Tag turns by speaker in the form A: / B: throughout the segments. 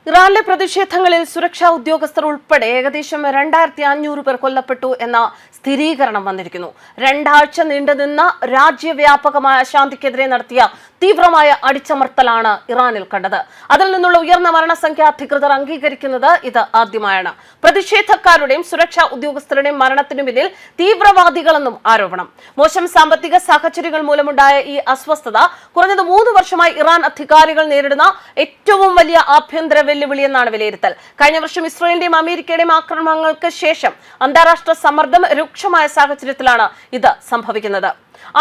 A: ഇറാനിലെ പ്രതിഷേധങ്ങളിൽ സുരക്ഷാ ഉദ്യോഗസ്ഥർ ഉൾപ്പെടെ ഏകദേശം 2500 പേർ കൊല്ലപ്പെട്ടു എന്ന സ്ഥിരീകരണം വന്നിരിക്കുന്നു. 2 ആഴ്ച നീണ്ടുനിന്ന രാജ്യവ്യാപകമായ അശാന്തിക്കെതിരെ നടത്തിയ തീവ്രമായ അടിച്ചമർത്തലാണ് ഇറാനിൽ കണ്ടത്. അതിൽ നിന്നുള്ള ഉയർന്ന മരണസംഖ്യ അധികൃതർ അംഗീകരിക്കുന്നത് ഇത് ആദ്യമായാണ്. പ്രതിഷേധക്കാരുടെയും സുരക്ഷാ ഉദ്യോഗസ്ഥരുടെയും മരണത്തിനു പിന്നിൽ തീവ്രവാദികളെന്നും ആരോപണം. മോശം സാമ്പത്തിക സാഹചര്യങ്ങൾ മൂലമുണ്ടായ ഈ അസ്വസ്ഥത കുറഞ്ഞത് 3 വർഷമായി ഇറാൻ അധികാരികൾ നേരിടുന്ന ഏറ്റവും വലിയ ആഭ്യന്തര വെല്ലുവിളിയെന്നാണ് വിലയിരുത്തൽ. കഴിഞ്ഞ വർഷം ഇസ്രായേലിന്റെയും അമേരിക്കയുടെയും ആക്രമണങ്ങൾക്ക് ശേഷം അന്താരാഷ്ട്ര സമ്മർദ്ദം രൂക്ഷമായ സാഹചര്യത്തിലാണ് ഇത് സംഭവിക്കുന്നത്.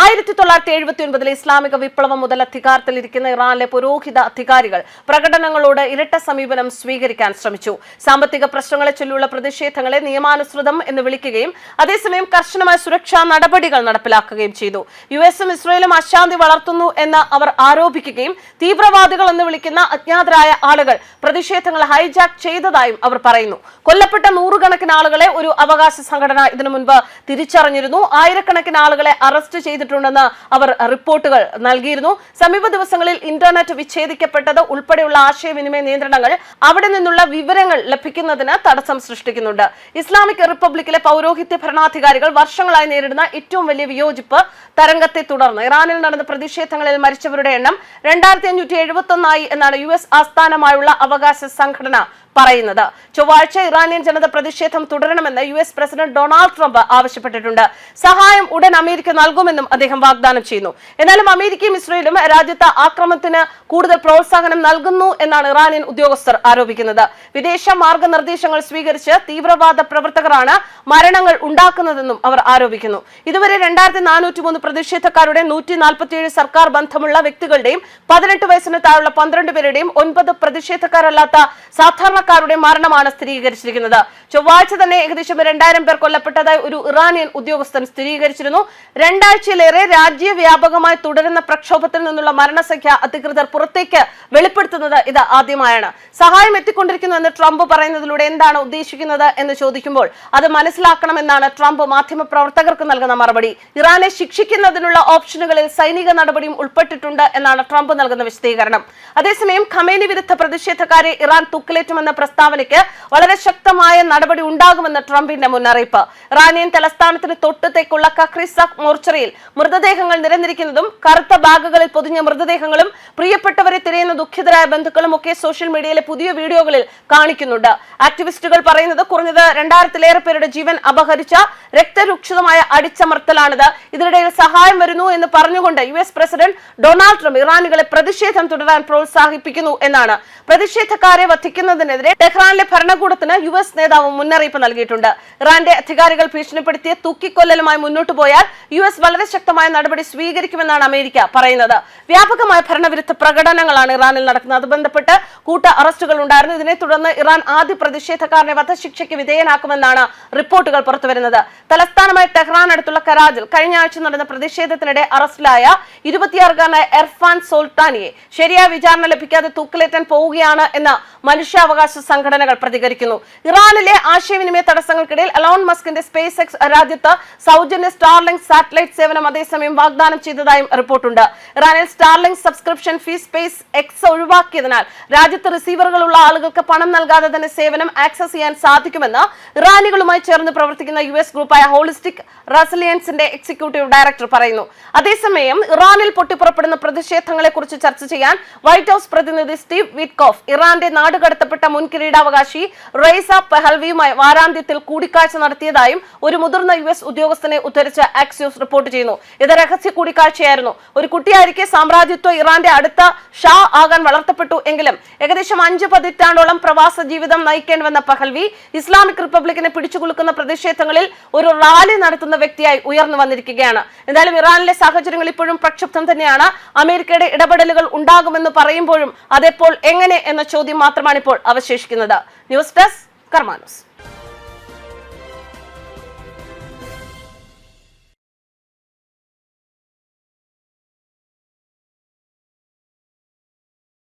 A: 1979 ഇസ്ലാമിക വിപ്ലവം മുതൽ അധികാരത്തിലിരിക്കുന്ന ഇറാനിലെ പുരോഹിത അധികാരികൾ പ്രകടനങ്ങളോട് ഇരട്ട സമീപനം സ്വീകരിക്കാൻ ശ്രമിച്ചു. സാമ്പത്തിക പ്രശ്നങ്ങളെ ചൊല്ലിയുള്ള പ്രതിഷേധങ്ങളെ നിയമാനുസൃതം എന്ന് വിളിക്കുകയും അതേസമയം കർശനമായ സുരക്ഷാ നടപടികൾ നടപ്പിലാക്കുകയും ചെയ്തു. യുഎസും ഇസ്രായേലും അശാന്തി വളർത്തുന്നു എന്ന് അവർ ആരോപിക്കുകയും തീവ്രവാദികൾ എന്ന് വിളിക്കുന്ന അജ്ഞാതരായ ആളുകൾ പ്രതിഷേധങ്ങൾ ഹൈജാക്ക് ചെയ്തതായും അവർ പറയുന്നു. കൊല്ലപ്പെട്ട 100 കണക്കിന് ആളുകളെ ഒരു അവകാശ സംഘടന ഇതിനു മുൻപ് തിരിച്ചറിഞ്ഞിരുന്നു. ആയിരക്കണക്കിന് ആളുകളെ അറസ്റ്റ് ചെയ്തിട്ടുണ്ടെന്ന് അവർ റിപ്പോർട്ടുകൾ നൽകിയിരുന്നു. സമീപ ദിവസങ്ങളിൽ ഇന്റർനെറ്റ് വിച്ഛേദിക്കപ്പെട്ടത് ഉൾപ്പെടെയുള്ള ആശയവിനിമയ നിയന്ത്രണങ്ങൾ അവിടെ നിന്നുള്ള വിവരങ്ങൾ ലഭിക്കുന്നതിന് തടസ്സം സൃഷ്ടിക്കുന്നുണ്ട്. ഇസ്ലാമിക് റിപ്പബ്ലിക്കിലെ പൗരോഹിത്യ ഭരണാധികാരികൾ വർഷങ്ങളായി നേരിടുന്ന ഏറ്റവും വലിയ വിയോജിപ്പ് തരംഗത്തെ തുടർന്ന് ഇറാനിൽ നടന്ന പ്രതിഷേധങ്ങളിൽ മരിച്ചവരുടെ എണ്ണം 2571 എന്നാണ് US ആസ്ഥാനമായുള്ള അവകാശ സംഘടന പറയുന്നത്. ചൊവ്വാഴ്ച ഇറാനിയൻ ജനത പ്രതിഷേധം തുടരണമെന്ന് US പ്രസിഡന്റ് ഡൊണാൾഡ് ട്രംപ് ആവശ്യപ്പെട്ടിട്ടുണ്ട്. സഹായം ഉടൻ അമേരിക്ക നൽകുമെന്നും അദ്ദേഹം വാഗ്ദാനം ചെയ്യുന്നു. എന്നാലും അമേരിക്കയും ഇസ്രായേലും രാജ്യത്ത് ആക്രമണത്തിന് കൂടുതൽ പ്രോത്സാഹനം നൽകുന്നു എന്നാണ് ഇറാനിയൻ ഉദ്യോഗസ്ഥർ ആരോപിക്കുന്നത്. വിദേശ മാർഗനിർദ്ദേശങ്ങൾ സ്വീകരിച്ച് തീവ്രവാദ പ്രവർത്തകരാണ് മരണങ്ങൾ ഉണ്ടാക്കുന്നതെന്നും അവർ ആരോപിക്കുന്നു. ഇതുവരെ 2403 പ്രതിഷേധക്കാരുടെ 147 സർക്കാർ ബന്ധമുള്ള വ്യക്തികളുടെയും 18 വയസ്സിന് താഴെയുള്ള 12 പേരുടെയും 9 പ്രതിഷേധക്കാരല്ലാത്ത സാധാരണക്കാരുടെ മരണമാണ് സ്ഥിരീകരിച്ചിരിക്കുന്നത്. ചൊവ്വാഴ്ച തന്നെ ഏകദേശം 2000 പേർ കൊല്ലപ്പെട്ടതായി ഒരു ഇറാനിയൻ ഉദ്യോഗസ്ഥൻ സ്ഥിരീകരിച്ചിരുന്നു. 2 ആഴ്ചയിലേറെ രാജ്യവ്യാപകമായി തുടരുന്ന പ്രക്ഷോഭത്തിൽ നിന്നുള്ള മരണസംഖ്യ അധികൃതർ പുറത്തേക്ക് വെളിപ്പെടുത്തുന്നത് ഇത് ആദ്യമായാണ്. സഹായം എത്തിക്കൊണ്ടിരിക്കുന്നു എന്ന് ട്രംപ് പറയുന്നതിലൂടെ എന്താണ് ഉദ്ദേശിക്കുന്നത് എന്ന് ചോദിക്കുമ്പോൾ അത് മനസ്സിലാക്കണമെന്നാണ് ട്രംപ് മാധ്യമപ്രവർത്തകർക്ക് നൽകുന്ന മറുപടി. ഇറാനെ ശിക്ഷിക്കുന്നതിനുള്ള ഓപ്ഷനുകളിൽ സൈനിക നടപടിയും ഉൾപ്പെട്ടിട്ടുണ്ട് എന്നാണ് ട്രംപ് നൽകുന്ന വിശദീകരണം. അതേസമയം ഖമേനി വിരുദ്ധ പ്രതിഷേധക്കാരെ ഇറാൻ തൂക്കിലേറ്റുമെന്ന പ്രസ്താവനയ്ക്ക് വളരെ ശക്തമായ നടപടി ഉണ്ടാകുമെന്ന് ട്രംപിന്റെ മുന്നറിയിപ്പ്. ഇറാനിയൻ തലസ്ഥാനത്തിന് തൊട്ട് തെക്കുള്ള കഖ്രിസാഖ് മോർച്ചറിയിൽ മൃതദേഹങ്ങൾ നിരന്നിരിക്കുന്നതും കറുത്ത ബാഗുകളിൽ പൊതിഞ്ഞ മൃതദേഹങ്ങളും പ്രിയപ്പെട്ടവരെ തിരയുന്ന ദുഃഖിതരായ ബന്ധുക്കളും ഒക്കെ സോഷ്യൽ മീഡിയയിലെ പുതിയ വീഡിയോകളിൽ കാണിക്കുന്നുണ്ട്. ആക്ടിവിസ്റ്റുകൾ പറയുന്നത് കുറഞ്ഞത് 2000-ലേറെ പേരുടെ ജീവൻ അപഹരിച്ച രക്തരൂക്ഷിതമായ അടിച്ചമർത്തലാണിത്. ഇതിനിടയിൽ സഹായം വരുന്നു എന്ന് പറഞ്ഞുകൊണ്ട് US പ്രസിഡന്റ് ഡൊണാൾഡ് ട്രംപ് ഇറാനികളെ പ്രതിഷേധം തുടരാൻ പ്രോത്സാഹിപ്പിക്കുന്നു എന്നാണ്. പ്രതിഷേധക്കാരെ വധിക്കുന്നതിനെതിരെ ടെഹ്റാനിലെ ഭരണകൂടത്തിന് US നേതാവ് മുന്നറിയിപ്പ് നൽകിയിട്ടുണ്ട്. ഇറാന്റെ അധികാരികൾ ഭീഷണിപ്പെടുത്തിയ തൂക്കിക്കൊല്ലലുമായി മുന്നോട്ടു പോയാൽ US വളരെ ശക്തമായ നടപടി സ്വീകരിക്കുമെന്നാണ് അമേരിക്ക പറയുന്നത്. വ്യാപകമായ ഭരണവിരുദ്ധ പ്രകടനങ്ങളാണ് ഇറാനിൽ നടക്കുന്നത്. അത് ബന്ധപ്പെട്ട് കൂട്ട അറസ്റ്റുകൾ ഉണ്ടായിരുന്നു. ഇതിനെ തുടർന്ന് ഇറാൻ ആദ്യ പ്രതിഷേധക്കാരനെ വധശിക്ഷയ്ക്ക് വിധേയനാക്കുമെന്നാണ് റിപ്പോർട്ടുകൾ പുറത്തുവരുന്നത്. തലസ്ഥാനമായ ടെഹ്റാൻ അടുത്തുള്ള കരാജിൽ കഴിഞ്ഞ ആഴ്ച നടന്ന പ്രതിഷേധത്തിനിടെ അറസ്റ്റിലായ 26-കാരനായ എർഫാൻ സോൾട്ടാനിയെ ശരിയായ വിചാരണ ലഭിക്കാതെ തൂക്കിലേറ്റാൻ പോവുകയാണ് എന്ന് മനുഷ്യാവകാശ സംഘടനകൾ പ്രതികരിക്കുന്നു. ഇറാനിലെ ആശയവിനിമയ തടസ്സങ്ങൾക്കിടയിൽ എലോൺ മസ്കിന്റെ സ്പേസ് എക്സ് രാജ്യത്ത് സൗജന്യ സ്റ്റാർലിങ്ക് സാറ്റലൈറ്റ് സേവനം അതേസമയം വാഗ്ദാനം ചെയ്തതായും റിപ്പോർട്ടുണ്ട്. ഇറാനിൽ സ്റ്റാർലിങ്ക് സബ്സ്ക്രിപ്ഷൻ ഫീ സ്പേസ് എക്സ് ഒഴിവാക്കിയതിനാൽ രാജ്യത്ത് റിസീവറുകളുള്ള ആളുകൾക്ക് പണം നൽകാതെ തന്നെ സേവനം ആക്സസ് ചെയ്യാൻ സാധിക്കുമെന്ന് ഇറാനികളുമായി ചേർന്ന് പ്രവർത്തിക്കുന്ന US ഗ്രൂപ്പായ ഹോളിസ്റ്റിക് റെസിലിയൻസിന്റെ എക്സിക്യൂട്ടീവ് ഡയറക്ടർ പറയുന്നു. അതേസമയം ഇറാനിൽ പൊട്ടിപ്പുറപ്പെടുന്ന പ്രതിഷേധങ്ങളെ കുറിച്ച് ചർച്ച ചെയ്യാൻ വൈറ്റ് ഹൌസ് പ്രതിനിധി സ്റ്റീവ് വിറ്റ്കോഫ് ഇറാന്റെ നാടുകടത്തപ്പെട്ട മുൻ കിരീടാവകാശി റെയ്സ പെഹൽവിയുമായി വാരാന്ത്യത്തിൽ കൂടിക്കാഴ്ച നടത്തിയതായും ഒരു മുതിർന്ന US ഉദ്യോഗസ്ഥനെ ഉദ്ധരിച്ച് ആക്സിയോസ് റിപ്പോർട്ട് ചെയ്യുന്നു. ഇത് രഹസ്യ കൂടിക്കാഴ്ചയായിരുന്നു. ഒരു കുട്ടിയായിരിക്കെ സാമ്രാജ്യത്വ ഇറാന്റെ അടുത്ത ഷാ ആകാൻ വളർത്തപ്പെട്ടു എങ്കിലും ഏകദേശം 5 പതിറ്റാണ്ടോളം പ്രവാസ ജീവിതം നയിക്കേണ്ടി വന്ന പെഹൽവി ഇസ്ലാമിക് റിപ്പബ്ലിക്കിനെ പിടിച്ചുകുലുക്കുന്ന പ്രതിഷേധങ്ങളിൽ ഒരു റാലി നടത്തുന്ന വ്യക്തിയായി ഉയർന്നു വന്നിരിക്കുകയാണ്. എന്തായാലും ഇറാനിലെ സാഹചര്യങ്ങൾ ഇപ്പോഴും പ്രക്ഷുബ്ധം തന്നെയാണ്. അമേരിക്കയുടെ ഇടപെടലുകൾ ഉണ്ടാകുമെന്ന് പറയുമ്പോഴും അതെപ്പോൾ എങ്ങനെ എന്ന ചോദ്യം മാത്രമാണ് ഇപ്പോൾ അവശേഷിക്കുന്നത്. News desk Karma news.